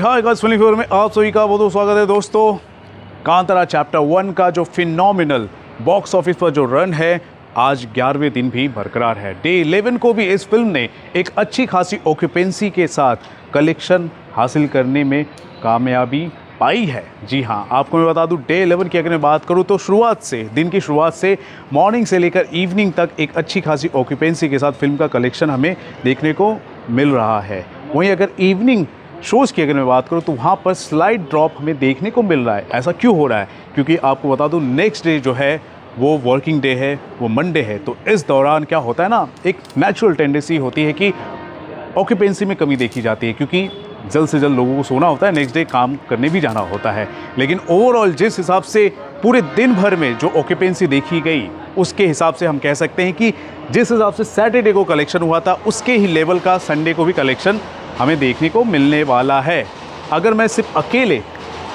Hi guys, फिल्मी favour में आप सभी का बहुत बहुत स्वागत है दोस्तों। कांतारा चैप्टर 1 का जो फिनोमिनल बॉक्स ऑफिस पर जो रन है आज 11वें दिन भी बरकरार है। डे 11 को भी इस फिल्म ने एक अच्छी खासी ऑक्यूपेंसी के साथ कलेक्शन हासिल करने में कामयाबी पाई है। जी हाँ, आपको मैं बता दूं, डे 11 की अगर मैं बात करूं तो दिन की शुरुआत से मॉर्निंग से लेकर इवनिंग तक एक अच्छी खासी ऑक्यूपेंसी के साथ फिल्म का कलेक्शन हमें देखने को मिल रहा है। वहीं अगर इवनिंग शोज़ की अगर मैं बात करूं तो वहाँ पर स्लाइड ड्रॉप हमें देखने को मिल रहा है। ऐसा क्यों हो रहा है? क्योंकि आपको बता दूं, नेक्स्ट डे जो है वो वर्किंग डे है, वो मंडे है। तो इस दौरान क्या होता है ना, एक नेचुरल टेंडेंसी होती है कि ऑक्यूपेंसी में कमी देखी जाती है, क्योंकि जल्द से जल्द लोगों को सोना होता है, नेक्स्ट डे काम करने भी जाना होता है। लेकिन ओवरऑल जिस हिसाब से पूरे दिन भर में जो ऑक्यूपेंसी देखी गई, उसके हिसाब से हम कह सकते हैं कि जिस हिसाब से सैटरडे को कलेक्शन हुआ था उसके ही लेवल का संडे को भी कलेक्शन हमें देखने को मिलने वाला है। अगर मैं सिर्फ अकेले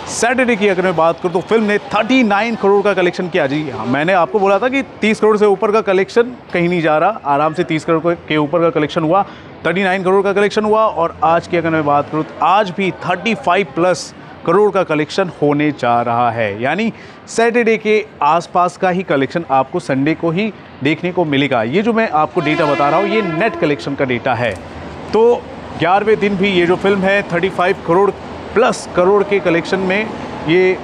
सैटरडे की अगर मैं बात करूं तो फिल्म ने 39 करोड़ का कलेक्शन किया। जी हाँ, मैंने आपको बोला था कि 30 करोड़ से ऊपर का कलेक्शन कहीं नहीं जा रहा, आराम से 30 करोड़ के ऊपर का कलेक्शन हुआ। 39 करोड़ का कलेक्शन हुआ और आज की अगर मैं बात करूं तो आज भी 35 प्लस करोड़ का कलेक्शन होने जा रहा है। यानी सैटरडे के आसपास का ही कलेक्शन आपको संडे को ही देखने को मिलेगा। ये जो मैं आपको डेटा बता रहा हूँ ये नेट कलेक्शन का डेटा है। तो 11वें दिन भी ये जो फिल्म है 35 करोड़ प्लस करोड़ के कलेक्शन में ये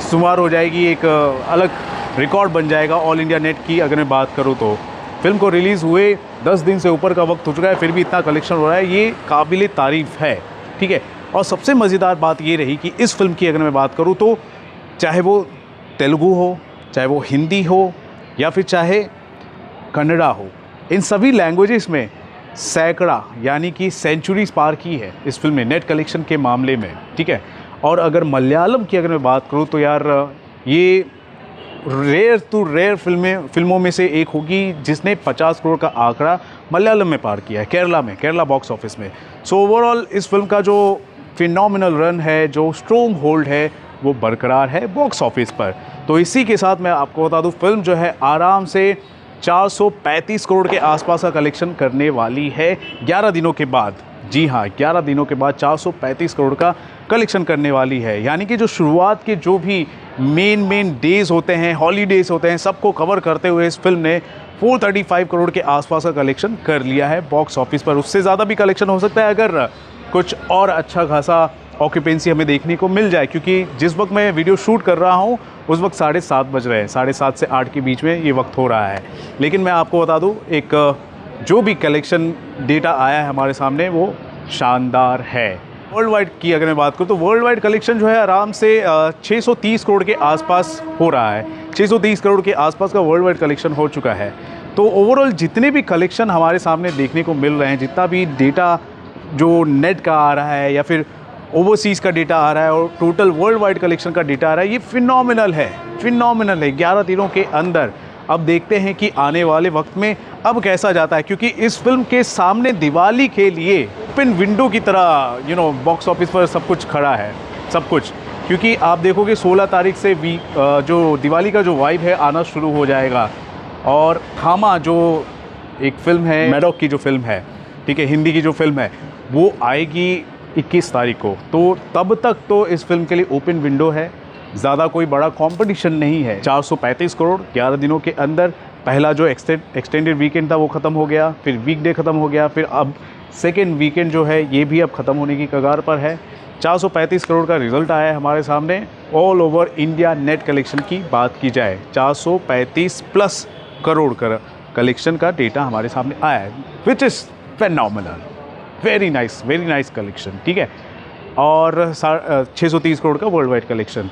शुमार हो जाएगी, एक अलग रिकॉर्ड बन जाएगा ऑल इंडिया नेट की अगर मैं बात करूँ तो। फिल्म को रिलीज़ हुए 10 दिन से ऊपर का वक्त हो चुका है, फिर भी इतना कलेक्शन हो रहा है, ये काबिल तारीफ़ है। ठीक है, और सबसे मज़ेदार बात ये रही कि इस फिल्म की अगर मैं बात करूँ तो चाहे वो तेलुगु हो, चाहे वो हिंदी हो या फिर चाहे कन्नड़ा हो, इन सभी लैंग्वेजेस में सैकड़ा यानी कि सेंचुरीज पार की है इस फिल्म ने नेट कलेक्शन के मामले में। ठीक है, और अगर मलयालम की अगर मैं बात करूँ तो यार ये रेयर टू रेयर फिल्मों में से एक होगी जिसने 50 करोड़ का आंकड़ा मलयालम में पार किया है, केरला बॉक्स ऑफिस में। सो ओवरऑल इस फिल्म का जो फिनोमिनल रन है, जो स्ट्रॉन्ग होल्ड है, वो बरकरार है बॉक्स ऑफिस पर। तो इसी के साथ मैं आपको बता दूं, फिल्म जो है आराम से 435 करोड़ के आसपास का कलेक्शन करने वाली है 11 दिनों के बाद। जी हाँ, 11 दिनों के बाद 435 करोड़ का कलेक्शन करने वाली है। यानी कि जो शुरुआत के जो भी मेन डेज़ होते हैं, हॉलीडेज़ होते हैं, सबको कवर करते हुए इस फिल्म ने 435 करोड़ के आसपास का कलेक्शन कर लिया है बॉक्स ऑफिस पर। उससे ज़्यादा भी कलेक्शन हो सकता है अगर कुछ और अच्छा खासा ऑक्यूपेंसी हमें देखने को मिल जाए, क्योंकि जिस वक्त मैं वीडियो शूट कर रहा हूँ उस वक्त 7:30 बज रहे हैं, 7:30 से 8 के बीच में ये वक्त हो रहा है। लेकिन मैं आपको बता दूँ, एक जो भी कलेक्शन डेटा आया है हमारे सामने वो शानदार है। वर्ल्ड वाइड की अगर मैं बात करूँ तो वर्ल्ड वाइड कलेक्शन जो है आराम से 630 करोड़ के आसपास हो रहा है। 630 करोड़ के आसपास का वर्ल्ड वाइड कलेक्शन हो चुका है। तो ओवरऑल जितने भी कलेक्शन हमारे सामने देखने को मिल रहे हैं, जितना भी डेटा जो नेट का आ रहा है या फिर ओवरसीज़ का डेटा आ रहा है और टोटल वर्ल्ड वाइड कलेक्शन का डेटा आ रहा है, ये फिनोमिनल है 11 दिनों के अंदर। अब देखते हैं कि आने वाले वक्त में अब कैसा जाता है, क्योंकि इस फिल्म के सामने दिवाली के लिए ओपन विंडो की तरह बॉक्स ऑफिस पर सब कुछ खड़ा है, सब कुछ। क्योंकि आप देखोगे 16 तारीख से जो दिवाली का जो वाइब है आना शुरू हो जाएगा। और खामा जो एक फ़िल्म है, मैडॉक की जो फिल्म है, ठीक है, हिंदी की जो फिल्म है, वो आएगी 21 तारीख को। तो तब तक तो इस फिल्म के लिए ओपन विंडो है, ज़्यादा कोई बड़ा कंपटीशन नहीं है। 435 करोड़ 11 दिनों के अंदर। पहला जो एक्सटेंडेड वीकेंड था वो ख़त्म हो गया, फिर वीकडे ख़त्म हो गया, फिर अब सेकेंड वीकेंड जो है ये भी अब ख़त्म होने की कगार पर है। 435 करोड़ का रिज़ल्ट आया है हमारे सामने। All over India net collection की बात की जाए, 435 प्लस करोड़ का कलेक्शन का डेटा हमारे सामने आया है, which is phenomenal, very nice collection. ठीक है, और 630 करोड़ का वर्ल्ड वाइड कलेक्शन।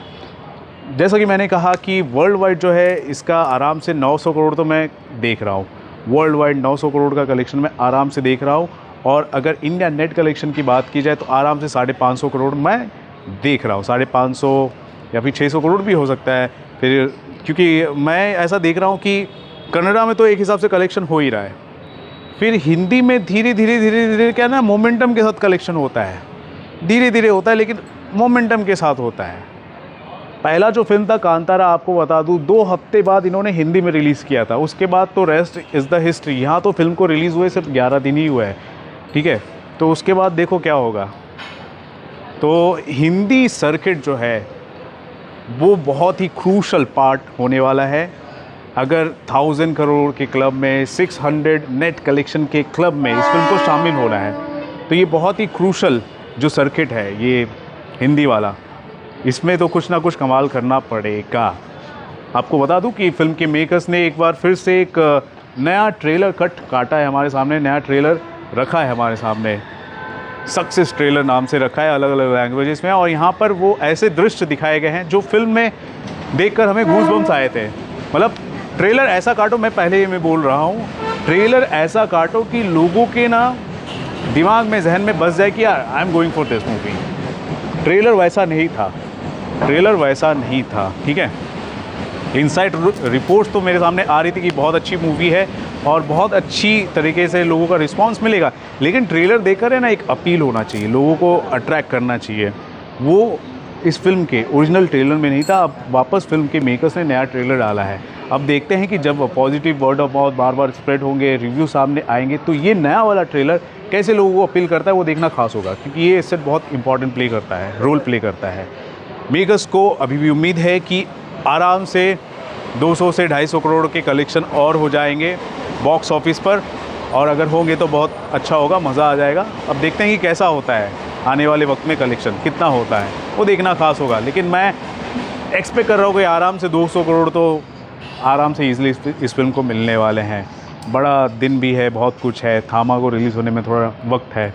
जैसा कि मैंने कहा कि वर्ल्ड वाइड जो है इसका आराम से 900 करोड़ तो मैं देख रहा हूँ, वर्ल्ड वाइड 900 करोड़ का कलेक्शन मैं आराम से देख रहा हूँ। और अगर इंडिया नेट कलेक्शन की बात की जाए तो आराम से 550 करोड़ मैं देख रहा हूँ, 550 या फिर 600 करोड़ भी हो सकता है फिर, क्योंकि मैं ऐसा देख रहा हूँ कि कन्नड़ा में तो एक हिसाब से कलेक्शन हो ही रहा है, फिर हिंदी में धीरे धीरे क्या ना, मोमेंटम के साथ कलेक्शन होता है, धीरे होता है लेकिन मोमेंटम के साथ होता है। पहला जो फिल्म था कांतारा, आपको बता दूं 2 हफ्ते बाद इन्होंने हिंदी में रिलीज़ किया था, उसके बाद तो रेस्ट इज़ द हिस्ट्री। यहाँ तो फिल्म को रिलीज़ हुए सिर्फ 11 दिन ही हुए हैं। ठीक है, तो उसके बाद देखो क्या होगा। तो हिंदी सर्किट जो है वो बहुत ही क्रूशल पार्ट होने वाला है। अगर 1000 करोड़ के क्लब में, 600 नेट कलेक्शन के क्लब में इस फिल्म को शामिल होना है, तो ये बहुत ही क्रूशल जो सर्किट है ये हिंदी वाला, इसमें तो कुछ ना कुछ कमाल करना पड़ेगा। आपको बता दूं कि फिल्म के मेकर्स ने एक बार फिर से एक नया ट्रेलर कट काटा है हमारे सामने, नया ट्रेलर रखा है हमारे सामने, सक्सेस ट्रेलर नाम से रखा है, अलग अलग लैंग्वेजेस में। और यहाँ पर वो ऐसे दृश्य दिखाए गए हैं जो फिल्म में देखकर हमें गूज़बम्स आए थे। मतलब ट्रेलर ऐसा काटो, मैं पहले ही मैं बोल रहा हूँ, ट्रेलर ऐसा काटो कि लोगों के ना दिमाग में, जहन में बस जाए कि यार I am going for this movie. Trailer वैसा नहीं था, ट्रेलर वैसा नहीं था, ठीक है। इनसाइड रिपोर्ट्स तो मेरे सामने आ रही थी कि बहुत अच्छी मूवी है और बहुत अच्छी तरीके से लोगों का रिस्पांस मिलेगा, लेकिन ट्रेलर देखकर है ना एक अपील होना चाहिए, लोगों को अट्रैक्ट करना चाहिए। वो इस फिल्म के ओरिजिनल ट्रेलर में नहीं था। अब वापस फिल्म के मेकर्स ने नया ट्रेलर डाला है। अब देखते हैं कि जब positive word of mouth bar bar spread होंगे, रिव्यू सामने आएंगे, तो ये नया वाला ट्रेलर कैसे लोगों को अपील करता है वो देखना खास होगा, क्योंकि ये इससे बहुत इंपॉर्टेंट प्ले करता है, रोल प्ले करता है। मेकर्स को अभी भी उम्मीद है कि आराम से 200 से 250 करोड़ के कलेक्शन और हो जाएंगे बॉक्स ऑफिस पर, और अगर होंगे तो बहुत अच्छा होगा, मज़ा आ जाएगा। अब देखते हैं कि कैसा होता है आने वाले वक्त में, कलेक्शन कितना होता है वो देखना खास होगा। लेकिन मैं एक्सपेक्ट कर रहा हूँ कि आराम से 200 करोड़ तो आराम से ईज़िली इस फिल्म को मिलने वाले हैं। बड़ा दिन भी है, बहुत कुछ है, थामा को रिलीज़ होने में थोड़ा वक्त है,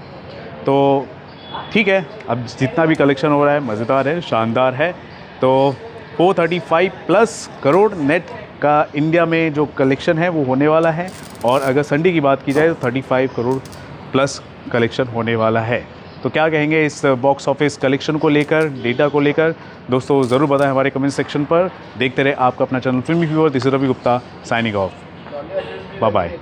तो ठीक है। अब जितना भी कलेक्शन हो रहा है मज़ेदार है, शानदार है। तो 435+ करोड़ नेट का इंडिया में जो कलेक्शन है वो होने वाला है, और अगर संडे की बात की जाए तो 35 करोड़ प्लस कलेक्शन होने वाला है। तो क्या कहेंगे इस बॉक्स ऑफिस कलेक्शन को लेकर, डेटा को लेकर, दोस्तों ज़रूर बताएं हमारे कमेंट सेक्शन पर। देखते रहे आपका अपना channel Filmy viewer. This is Ravi Gupta signing off, bye bye.